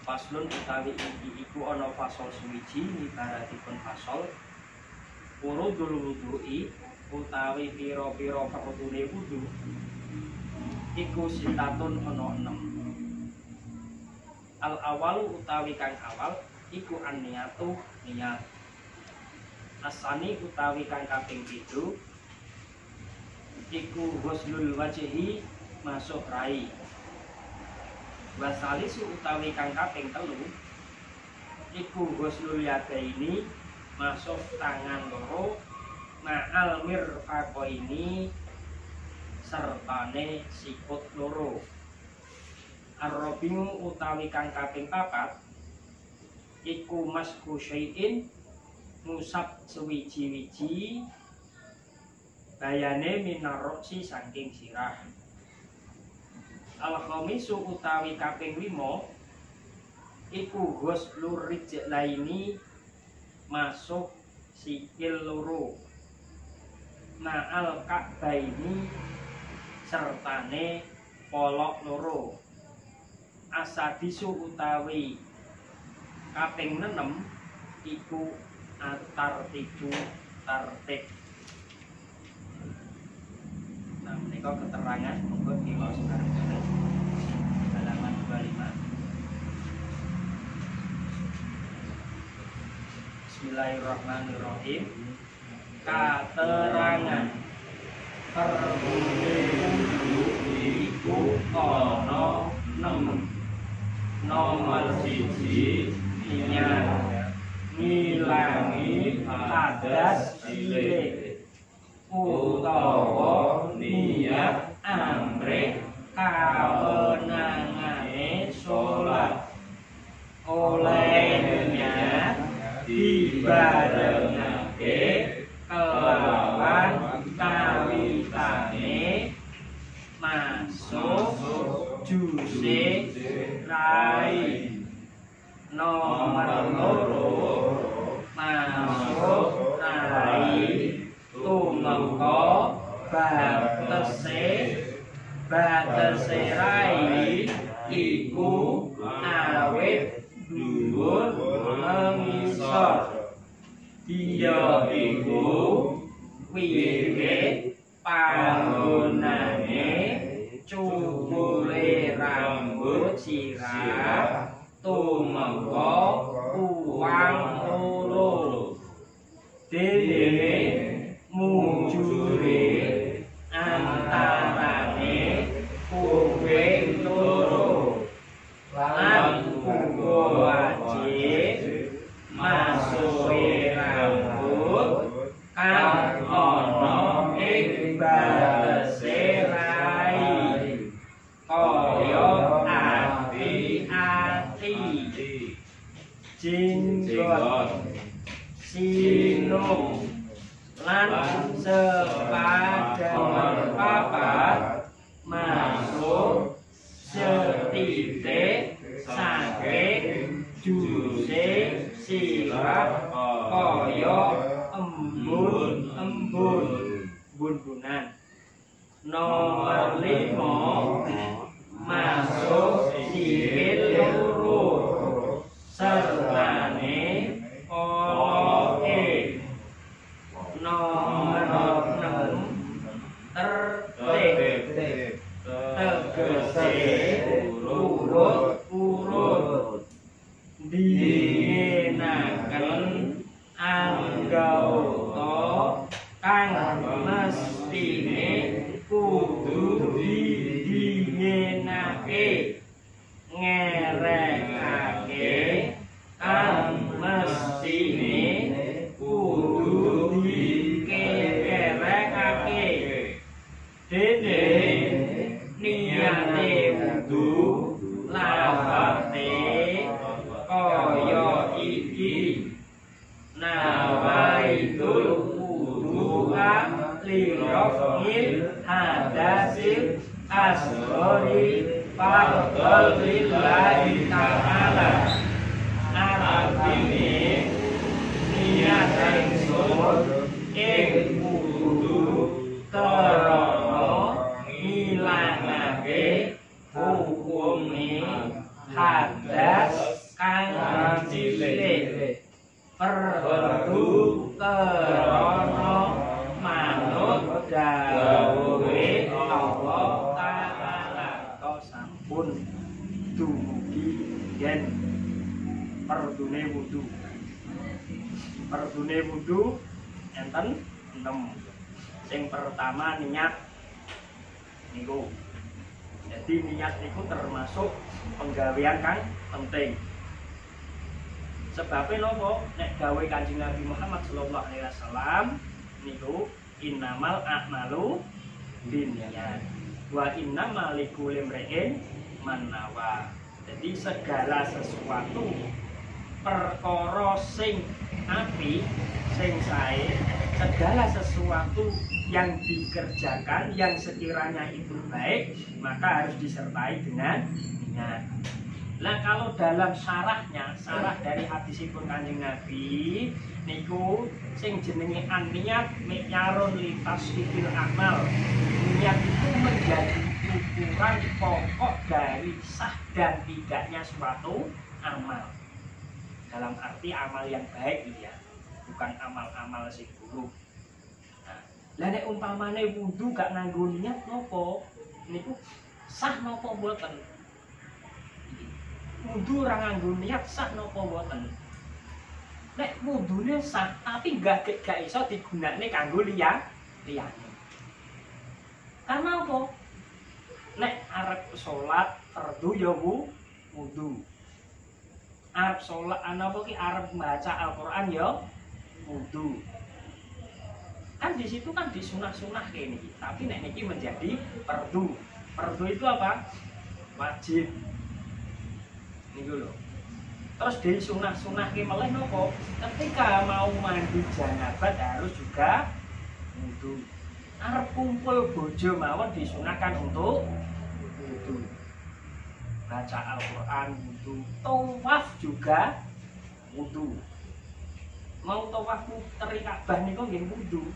Faslun utawi iki iku ana fasol suwiji ibaratipun fasol urudul wudu'i utawi pira-pira fardune wudu iku sitatun ana 6. Al awalu utawi kang awal iku an-niyatu niat. Asani utawi kang kaping 7 iku ghuslul wajhi masuk rai. Wasalisu utawi kang kaping 3 iku ghuslul yadaini masuk tangan loro ma'al mirfaqaini sertane sikut loro. Ar-rabi'u utawi kang kaping 4 iku masku syai'in ngusap sewiji-wiji bayane minarroksi saking sirah. Al-khamisu utawi kaping 5 iku ghuslur rijlaini masuk sikil loro ma'al ka'baini sertane polok loro. Asadisu utawi kaping 6 iku at-tartibu tartib. Nah, menika keterangan monggo diwaos bareng-bareng halaman 25. Bismillahirrahmanirrahim. Katerangan perbune wudu iku ana 6. Nomor 1 niat ngilangi hadas cilik utawa niat amrih kawenangane salat. Oleh niat dibarengake kelawan kawitane masuk juse rai. Nomor 2 masuk rai tumeka batese rai iku awit dhuwur mengisor. Dia iku wiwit panggonane cukule rambut sirah tumeka uwang loro. Dene mujure antarane kuping loro lan uga wajib masuke rambut kang ana ing batese rai kaya ati-ati jenggot sinung lan sepadan papat masuk setitik saking juse sirah kaya embun-embunan. Nomor 5 masuk sikil loro sertane poloke. Nomor 6 tertib tegese urut-urut dingenaken anggota kang mestine kudu didingenake ngerekake kang mestine kudu dikerekake. Dene niate wudu lafate kaya iki. Nawaitul wudu'a liraf'il hadasil asghari fardhal lillahi ta'ala. Artine niat ingsun ing wudu karana ngilangake hukume hadas pun dumugi yen perdune wudu. Perdune wudu enten 6. Sing pertama niat niku. Jadi niat niku termasuk penggawean kang penting. Sebabnya nopo nek gawe Kanjeng Nabi Muhammad sallallahu alaihi wasallam niku innamal a'malu binniyat wa innamal likulli imri'in man nawa. Jadi segala sesuatu perkara sing apik, sing sae, segala sesuatu yang dikerjakan yang sekiranya itu baik maka harus disertai dengan niat. Nah kalau dalam syarahnya, syarah dari hadisipun Kanjeng Nabi niku sing jenenge an-niyat mi'yarun li tasdiqil amal. Niat itu menjadi ukuran pokok dari sah dan tidaknya suatu amal. Dalam arti amal yang baik ya, bukan amal-amal sing buruk. Nah, lah nek umpamane wudu gak nganggo niat nopo? Niku sah nopo mboten? Wudu ora nganggo niat sah napa mboten? Nek wudune sah tapi gak iso digunakne kanggo liyane. Karena apa? Nek arep salat fardu ya wudu. Arep salat apa ki arep maca Al-Qur'an ya wudu. Kan di situ kan disunah-sunah kayak ini. Tapi nek niki menjadi fardu. Fardu itu apa? Wajib. Niku lho. Terus di sunah-sunah ki meleh nopo? Ketika mau mandi janabah harus juga wudu. Arep kumpul bojo mawon disunahkan untuk wudu. Baca Al-Qur'an wudu, tawaf juga wudu. Mau tawaf muteri Ka'bah niku nggih wudu.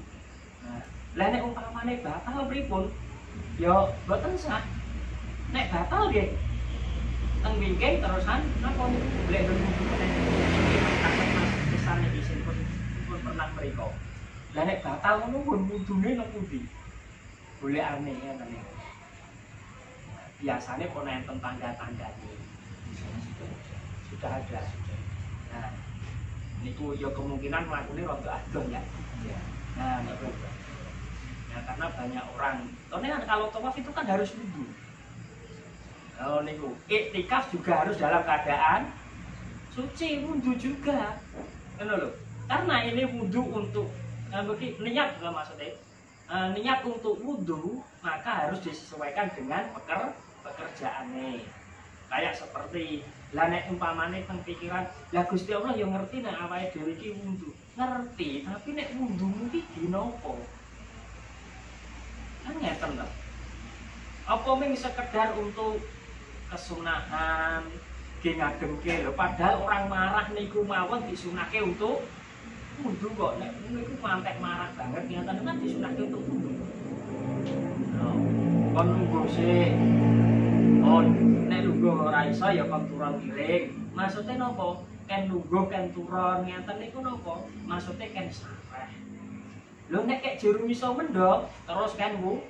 Nah, lah nek umpamane batal pripun? Ya boten sah. Nek batal nggih teng wingking terusan napa golek wudu meneh. Iki pesan iki sing pun pernah mriko. Lah nek batal ngono pun wudune nang pundi? Golekane ngeten niku. Biasanya pun enten tanda-tandanya sudah ada. Nah, niku ya kemungkinan melakukannya rada adon ya. Nah, niku. Nah, karena banyak orang. Soalnya kalau tawaf itu kan harus wudu. Kalau niku iktikaf juga harus dalam keadaan suci, wudu juga. Ngono lho. Karena ini wudu untuk niat juga maksudnya. Niat untuk wudu maka harus disesuaikan dengan pekerjaannya. Kayak seperti lah nek umpamane teng pikiran, lah Gusti Allah ya ngerti nek awake dhewe iki wudu. Ngerti, tapi nek wudumu iki dinopo? Kan ngeten to. Apa mung sekedar untuk kesunahan, ge ngademke lho, padahal orang marah niku mawon disunahke untuk wudu kok. Nek niku mantek marah banget nyata kan disunahke untuk wudu. Kon nunggu sih. Oh, nek lungguh ora iso ya kon turun giling. Maksude napa? Ken lungguh ken turun ngeten niku napa? Maksude ken sareh. Lho nek kek jero iso mendok terus ken wudu.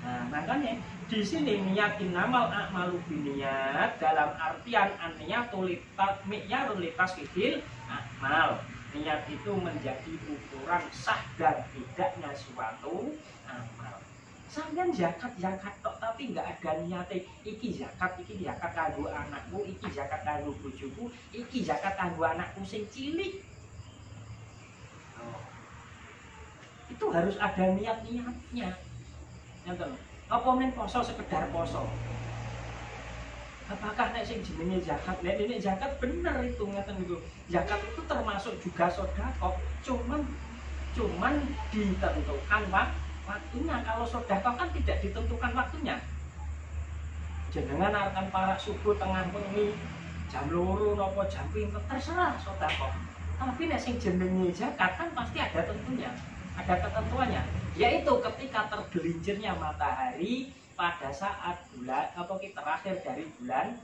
Nah, makanya di sini niat innamal a'malu binniyat dalam artian an-niyatu mi'yarun litasqihil amal. Niat itu menjadi ukuran sah dan tidaknya suatu amal. Sampeyan zakat tok tapi nggak ada niate iki zakat kanggo anakku, iki zakat kanggo bojoku, iki zakat kanggo anakku sing cilik. Oh. Itu harus ada niat-niatnya. Nonton. Apa men poso sekedar poso? Apakah nek sing jenenge zakat? Nek ini zakat bener itu ngeten niku. Zakat itu termasuk juga sedekah, cuman ditentukan waktunya. Kalau sedekah kan tidak ditentukan waktunya. Jenengan akan para subuh tengah wengi jam 2 napa jam 5 terserah sedekah. Tapi nek sing jenenge zakat kan pasti ada tentunya. Ada ketentuannya, yaitu ketika tergelincirnya matahari pada saat bulan terakhir dari bulan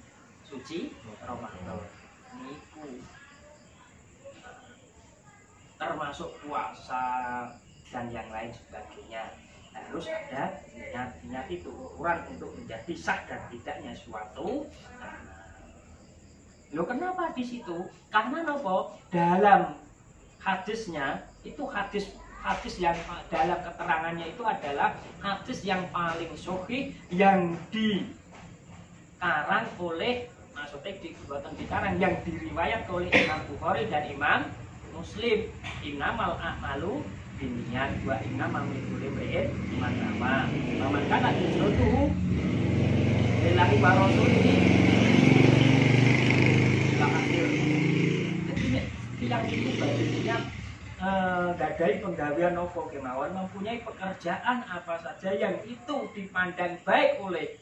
suci Ramadan. Niku termasuk puasa dan yang lain sebagainya. harus ada niat itu ukuran untuk menjadi sah dan tidaknya suatu. Loh kenapa di situ? Karena nopo dalam hadisnya itu hadis yang dalam keterangannya itu adalah hadis yang paling sahih yang dikarang oleh, maksudnya dikarang yang diriwayat oleh Imam Bukhari dan Imam Muslim. Innamal a'malu binniyat wa innamal likulli imri'in ma nawa. Faman kana hijratuhu lillahi wa rasulihi ila akhir. Jadi yang itu baginya gadai penggawean nopo kemauan, mempunyai pekerjaan apa saja yang itu dipandang baik oleh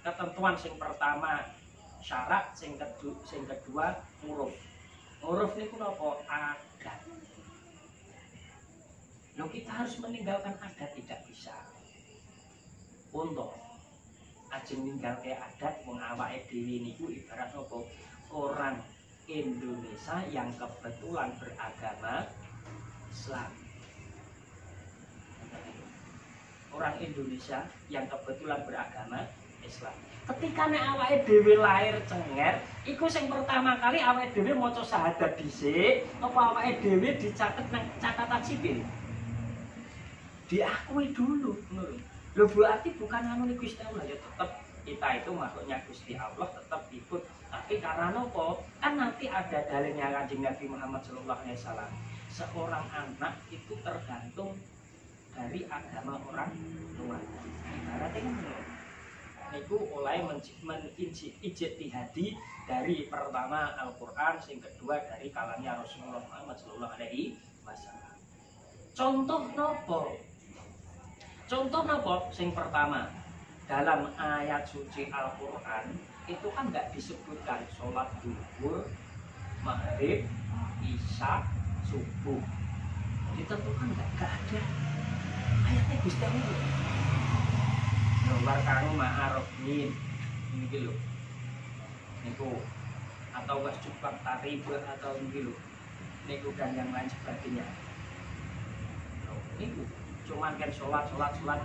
ketentuan sing pertama syarat, sing kedua uruf. Uruf niku nopo adat. Loh kita harus meninggalkan adat tidak bisa. Untuk ajeng ninggalke adat wong awake dhewe niku ibarat nopo orang Indonesia yang kebetulan beragama Islam. Orang Indonesia yang kebetulan beragama Islam. Ketika nek awake dhewe lahir cenger, iku sing pertama kali awake dhewe maca syahadat dhisik, apa awake dhewe dicatet nang catatan sipil? Diakui dulu, ngono. Lho berarti bukan anu niku Gusti Allah ya tetap kita itu makhluknya Gusti Allah tetap ikut. Tapi karena nopo kan nanti ada dalilnya Kanjeng Nabi Muhammad SAW. Seorang anak itu tergantung dari agama orang tua. Ibaratnya kan niku oleh menijtihadi dari pertama Al-Qur'an, yang kedua dari kalamnya Rasulullah Muhammad SAW. Contoh nopo? Contoh nopo? Sing pertama dalam ayat suci Al-Qur'an itu kan nggak disebutkan sholat zuhur, maghrib, isya, subuh. Ditentukan nggak ada. Ayatnya Gusti Allah. Nomor kang ma'arofin ini lho. Niku atau wasjubat taribah atau ini lho. Niku dan yang lain sebagainya. Niku cuman kan sholat.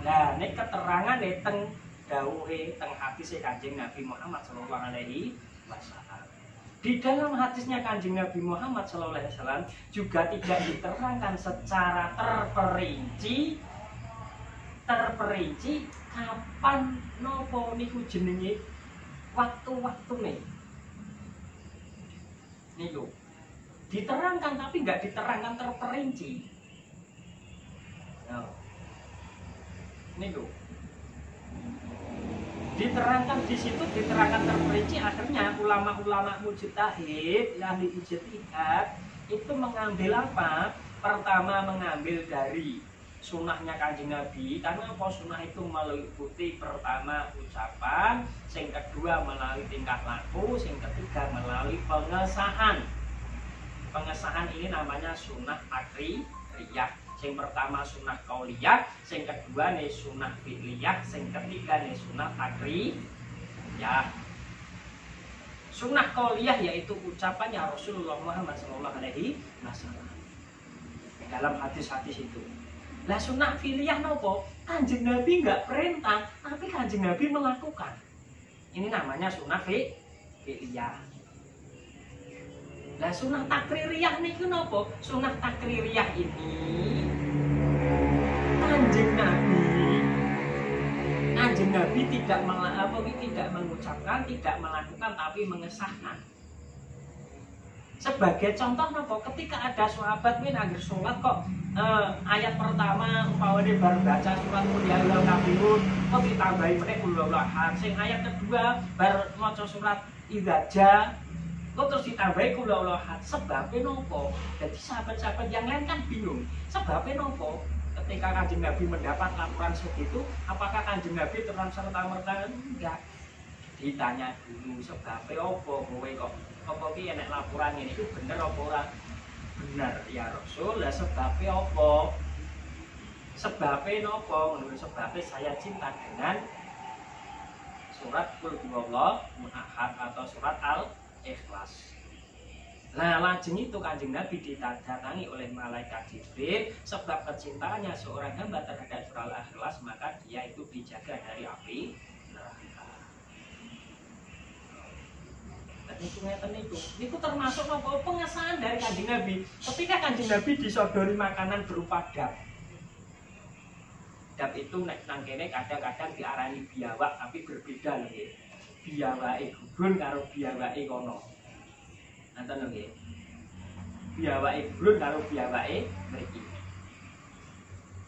Lah nek keterangan teng dawuhe teng hadis Kanjeng Nabi Muhammad sallallahu alaihi wasallam. Di dalam hadisnya Kanjeng Nabi Muhammad sallallahu alaihi wasallam juga tidak diterangkan secara terperinci kapan nopo niku jenenge waktu-waktune. Niku diterangkan tapi nggak diterangkan terperinci. Nah, niku diterangkan di situ, diterangkan terperinci. Akhirnya ulama-ulama mujtahid, ahli ijtihad itu mengambil apa? Pertama mengambil dari sunnahnya Kanjeng Nabi, karena apa? Sunnah itu meliputi pertama ucapan, yang kedua melalui tingkah laku, yang ketiga melalui pengesahan. Pengesahan ini namanya sunnah takririyyah. Yang pertama sunnah qauliyah, yang kedua nih sunnah fi'liyah, yang ketiga nih sunnah takririyyah. Sunnah qauliyah yaitu ucapannya Rasulullah Muhammad SAW dalam hadis-hadis itu. Lah sunnah fi'liyah nopo? Kanjeng Nabi nggak perintah, tapi Kanjeng Nabi melakukan. Ini namanya sunnah fi'liyah. Lah sunnah takririyah niku nopo? Sunnah takririyah ini Kanjeng Nabi tidak mengucapkan, tidak melakukan, tapi mengesahkan. Sebagai contoh nopo? Ketika ada sahabat min anggere sholat kok ayat pertama umpamane baru baca surat Qul ya ayyuhal kafirun kok ditambahi meneh qul huwallahu ahad. Sing ayat kedua baru maca surat idza ja kok terus ditambahi qul huwallahu ahad. Sebabnya nopo? Jadi sahabat-sahabat yang lain kan bingung. Sebabnya nopo? Ketika Kanjeng Nabi mendapat laporan segitu, apakah Kanjeng Nabi terang serta-merta? Enggak. Ditanya dulu sebabnya opo kowe kok apa ki enek laporan ini itu bener apa ora? Bener ya Rasul. Lah sebabnya opo? Sebabnya nopo? Menurut sebabnya saya cinta dengan surat Qul huwallahu ahad atau surat Al-Ikhlas. Nah, lajeng itu Kanjeng Nabi didatangi oleh malaikat Jibril sebab kecintaannya seorang hamba terhadap surah Al-Ikhlas, maka dia itu dijaga dari api neraka. Dan itu termasuk nopo pengesahan dari Kanjeng Nabi. Ketika Kanjeng Nabi disodori makanan berupa dap. Dap itu nek nang kene kadang-kadang diarani biawak, tapi berbeda lho nggih. Biawake gubun karo biawake kono. Nanten lho nggih. Biawake gubun karo biawake mriki.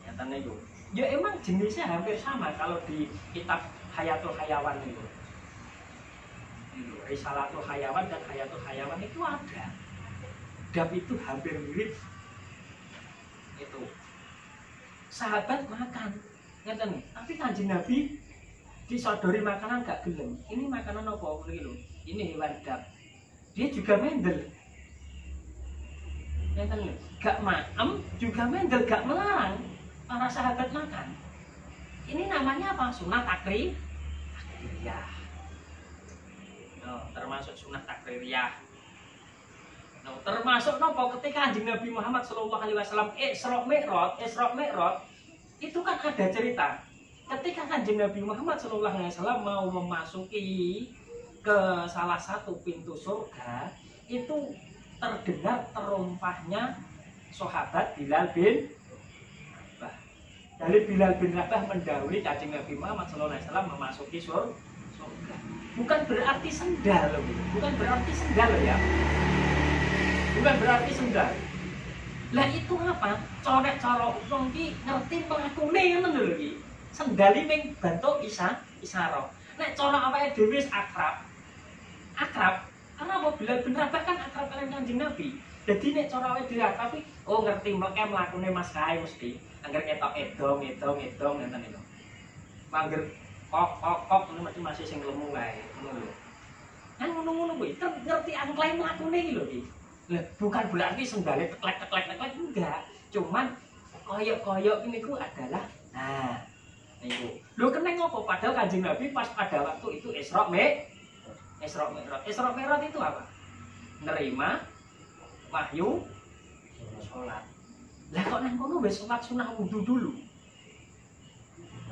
Nyatane yo. Ya emang jenisnya hampir sama kalau di kitab Hayatul Hayawan itu. Risalatul Hayawan dan Hayatul Hayawan itu ada. Dap itu hampir mirip. Itu. Sahabat makan, ngeten nih. Tapi Kanjeng Nabi disodori makanan gak gelem. Ini makanan apa lho? Ini hewan dap. Dia juga mendel. Ngeten nih. Gak maem, juga mendel, gak melarang para sahabat makan. Ini namanya apa? Sunnah takririyah. Termasuk sunnah takririyah. Termasuk nopo ketika Kanjeng Nabi Muhammad SAW Isra Mi'raj itu kan ada cerita. Ketika Kanjeng Nabi Muhammad SAW mau memasuki ke salah satu pintu surga, itu terdengar terumpahnya sahabat Bilal bin Rabah. Dari Bilal bin Rabah mendahului Kanjeng Nabi Muhammad SAW memasuki surga. Bukan berarti sendal loh, bukan berarti sendal loh ya. Bukan berarti sendal. Lah itu apa? Corek cara wong ki ngerti pelakune ngoten lho iki. Sendal iki ming bentuk isyarah. Nek cara awake dhewe akrab. Akrab. Karena apabila bin Rabah kan akrab karo Kanjeng Nabi. Jadi nek cara awake dhewe akrab oh ngerti mlakune Mas kae mesti. Angger ketok edong ngeten niku. Mangger kok mesti masih sing lemu kae ngono lho. Kan ngono-ngono kuwi ngerti angklane mlakune iki lho iki. Lah bukan berarti sendalnya teklek enggak. Cuman koyok-koyok ini ku adalah niku. Lho keneng apa? Padahal Kanjeng Nabi pas pada waktu itu Isra Mi'raj. Isra Mi'raj itu apa? Nerima wahyu salat. Lah kok nang kono wis salat sunah wudu dulu.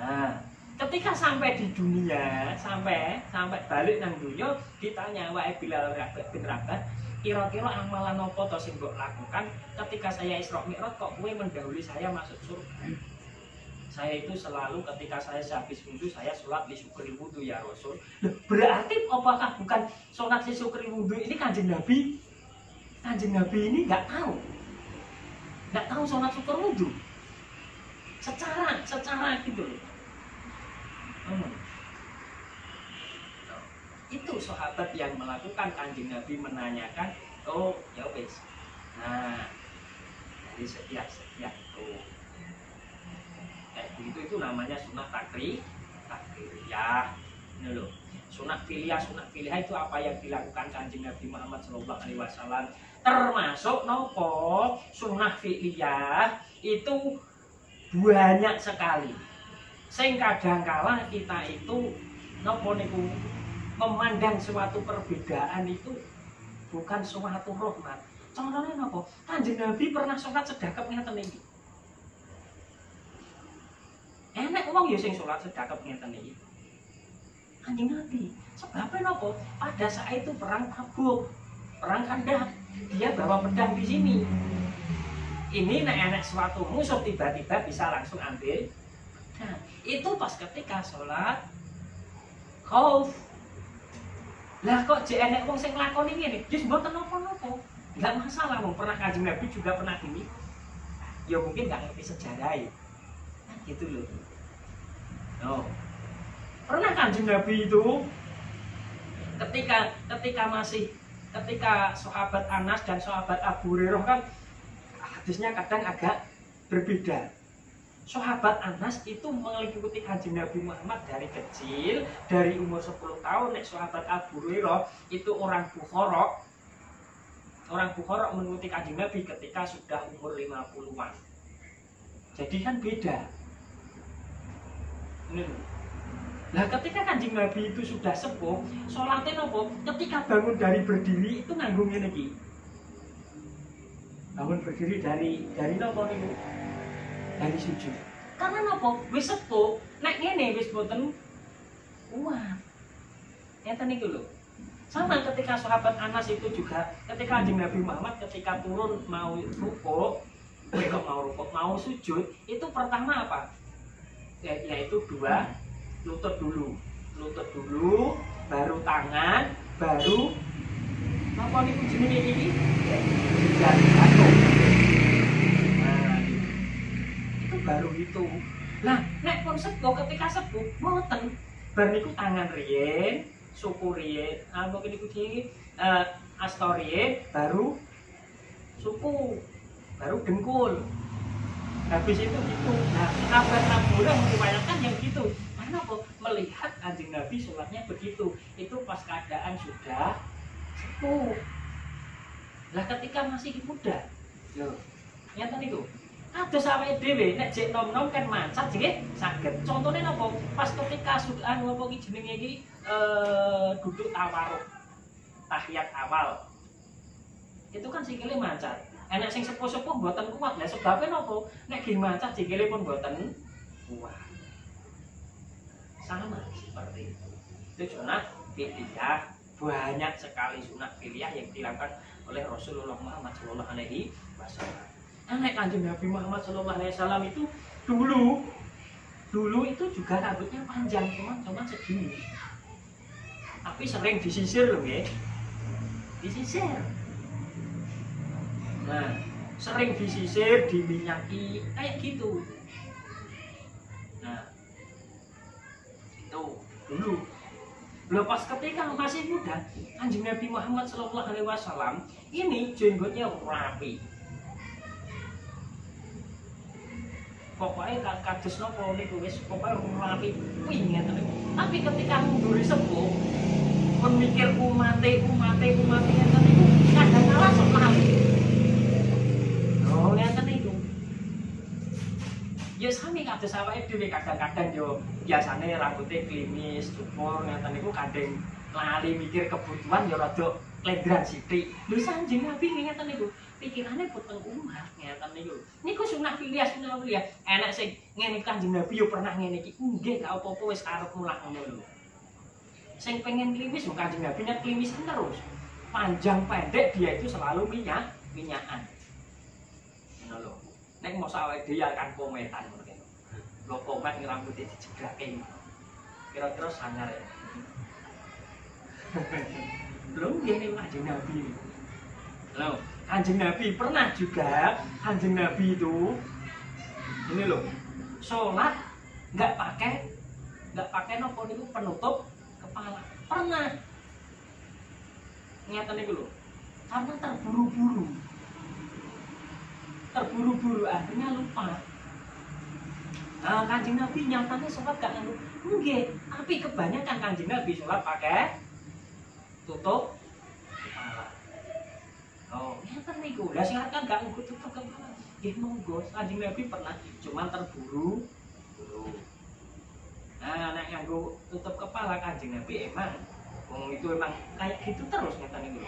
Nah, ketika sampai di dunia, sampai balik nang dunia, ditanya wae Bilal bin Rabah, kira-kira amalan apa to sing mbok lakukan ketika saya Isra Mi'raj kok kowe mendahului saya masuk surga? Saya itu selalu ketika saya habis wudu saya sholat li syukri wudu ya Rasul. Loh, berarti apakah bukan sholat li syukri wudu ini Kanjeng Nabi? Kanjeng Nabi ini nggak tahu sholat syukur wudu. Secara gitu loh. Itu sahabat yang melakukan, Kanjeng Nabi menanyakan, oh ya wis. Nah, dari setiap tuh kayak begitu itu namanya sunnah takriyah. Ini loh, sunnah filiyah itu apa yang dilakukan Kanjeng Nabi Muhammad SAW. Termasuk nopo sunnah filiyah itu banyak sekali. Sing kadangkala kita itu nopo niku memandang suatu perbedaan itu bukan suatu rahmat. Contohnya nopo? Kanjeng Nabi pernah sholat sedekap ngeten iki. Enak wong ya sing sholat sedekap ngeten iki. Kanjeng Nabi. Sebabnya nopo? Pada saat itu perang Tabuk, perang Khandaq, dia bawa pedang di sini. Ini enak suatu musuh tiba-tiba bisa langsung ambil. Nah, itu pas ketika sholat khauf. Lah kok jek enek wong sing nglakoni ngene, wis mboten napa-napa. Enggak masalah, wong pernah Kanjeng Nabi juga pernah gini. Ya mungkin enggak ngerti sejarah ya. Nah, gitu loh. No. Pernah Kanjeng Nabi itu ketika sahabat Anas dan sahabat Abu Hurairah kan hadisnya kadang agak berbeda. Sahabat Anas itu mengikuti Kanjeng Nabi Muhammad dari kecil, dari umur 10 tahun. Nek sahabat Abu Hurairah itu orang Bukhara. Orang Bukhara mengikuti Kanjeng Nabi ketika sudah umur 50-an. Jadi kan beda. Nah, ketika Kanjeng Nabi itu sudah sepuh, sholatnya nopo? Ketika bangun dari berdiri itu nganggo ngene iki. bangun berdiri dari nopo niku? Dari sujud. Karena nopo? Wis sepuh, nek ngene wis boten kuat. Ngeten niku lho. Sama ketika sahabat Anas itu juga ketika Kanjeng Nabi Muhammad ketika turun mau rukuk, mau sujud, itu pertama apa? Yaitu dua lutut dulu, baru tangan, baru apa niku jenenge iki? Jatuh. Nah, itu baru itu. Nah, nek pun sepuh ketika sepuh, boten bar niku tangan riyen, suku riyen, apa niku jenenge asta riyen, baru suku, baru dengkul. Habis itu gitu. Nah, kabar Nabi meriwayatkan yang gitu. Karena apa? Melihat Kanjeng Nabi sholatnya begitu. Itu pas keadaan sudah sepuh. Lah ketika masih muda, loh, nyata niku. Kados awake dhewe nek jek nom-nom kan mancat nggih saged. Contone napa? Pas ketika sudah apa iki jenenge iki duduk tawaruk. Tahiyat awal. Itu kan sikile mancat. Enak sing sepuh-sepuh mboten kuat. Lah sebabnya napa? Nek nggih mancat sikile pun mboten kuat. Sama seperti itu. Itu sunah fi'liyah, banyak sekali sunah fi'liyah yang dilakukan oleh Rasulullah Muhammad Sallallahu Alaihi Wasallam. Nek Kanjeng Nabi Muhammad Sallallahu Alaihi Wasallam itu dulu itu juga rambutnya panjang, cuma segini. Tapi sering disisir loh ya, disisir. Nah, sering disisir, diminyaki, kayak gitu. Nah, itu dulu. Lepas ketika masih muda, Kanjeng Nabi Muhammad Sallallahu Alaihi Wasallam ini jenggotnya rapi. Pokoknya kados nopo niku wis pokoknya rapi kuwi ngeten. Tapi ketika mundur sepuh, pun mikir umate ngeten niku kadang kala sok lali. Oh, ngeten niku. Ya sami kados awake dhewe kadang-kadang yo biasane rambutnya klimis, cukur ngeten niku kadang lali mikir kebutuhan ya rada klendran sithik. Lho Kanjeng Nabi ngeten niku, pikirane boten umat ngeten niku. Niku sunah fi'liyah. Enak sing ngene Kanjeng Nabi yo pernah ngene iki. Nggih gak apa-apa wis arep mulak ngono lho. Sing pengen klimis yo Kanjeng Nabi nek klimisan terus. Panjang pendek dia itu selalu minyakan. Ngono lho. Nek mosok awake dhewe akan kometan ngono kene. Lho komet ngrambute dijegrake. Kira-kira sangar ya. Belum ini Kanjeng Nabi. Loh, Kanjeng Nabi pernah juga Kanjeng Nabi itu ini loh, sholat nggak pakai nopo niku penutup kepala. Pernah. Ngeten niku lho. Karena terburu-buru akhirnya lupa. Nah, Kanjeng Nabi nyatanya sholat gak nganggo. Nggih, tapi kebanyakan Kanjeng Nabi sholat pakai tutup kepala. Oh, ngeten niku. Lah sing kan gak nggo tutup kepala. Nggih monggo, Kanjeng Nabi pernah cuman terburu-buru. Nah, nek nganggo tutup kepala Kanjeng Nabi itu emang kayak gitu terus ngeten niku.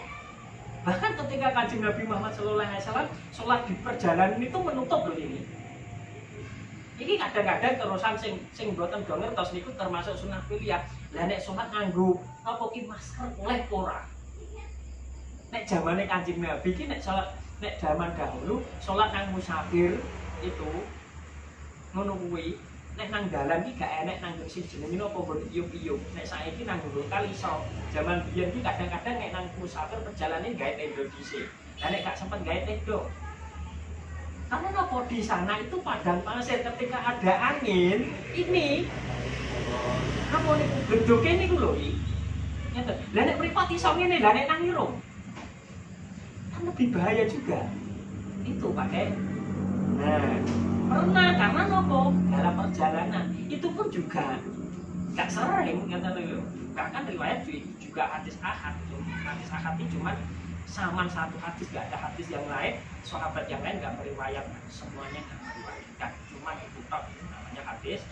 Bahkan ketika Kanjeng Nabi Muhammad Sallallahu Alaihi Wasallam sholat di perjalanan itu menutup loh ini. Ini kadang-kadang terusan sing boten do ngertos niku termasuk sunah fi'liyah. Lah nek sholat nganggo apa ki masker oleh ora. Nek zamane Kanjeng Nabi ki nek zaman dahulu sholat nang musafir itu ngono kuwi. Nek nang dalan ki gak enek nang sing jenenge apa mbok iyup-iyup. Nek saiki nang lokal iso. Zaman biyen ki kadang-kadang nek nang musafir perjalanan gawe tenda dhisik. Lah nek gak sempet gawe tenda. Karena nopo di sana itu padang pasir, ketika ada angin ini apa niku bentuke niku lho iki. Ngeten. Lah nek mripat iso ngene, lah nek nang irung kan lebih bahaya juga. Itu pakai. Nah, pernah karena nopo dalam perjalanan itu pun juga gak sering ngeten lho. Bahkan riwayat juga hadis ahad. Hadis ahad ini cuma saman satu hadis, gak ada hadis yang lain, sahabat yang lain gak meriwayat, semuanya gak meriwayatkan, cuma itu tok namanya hadis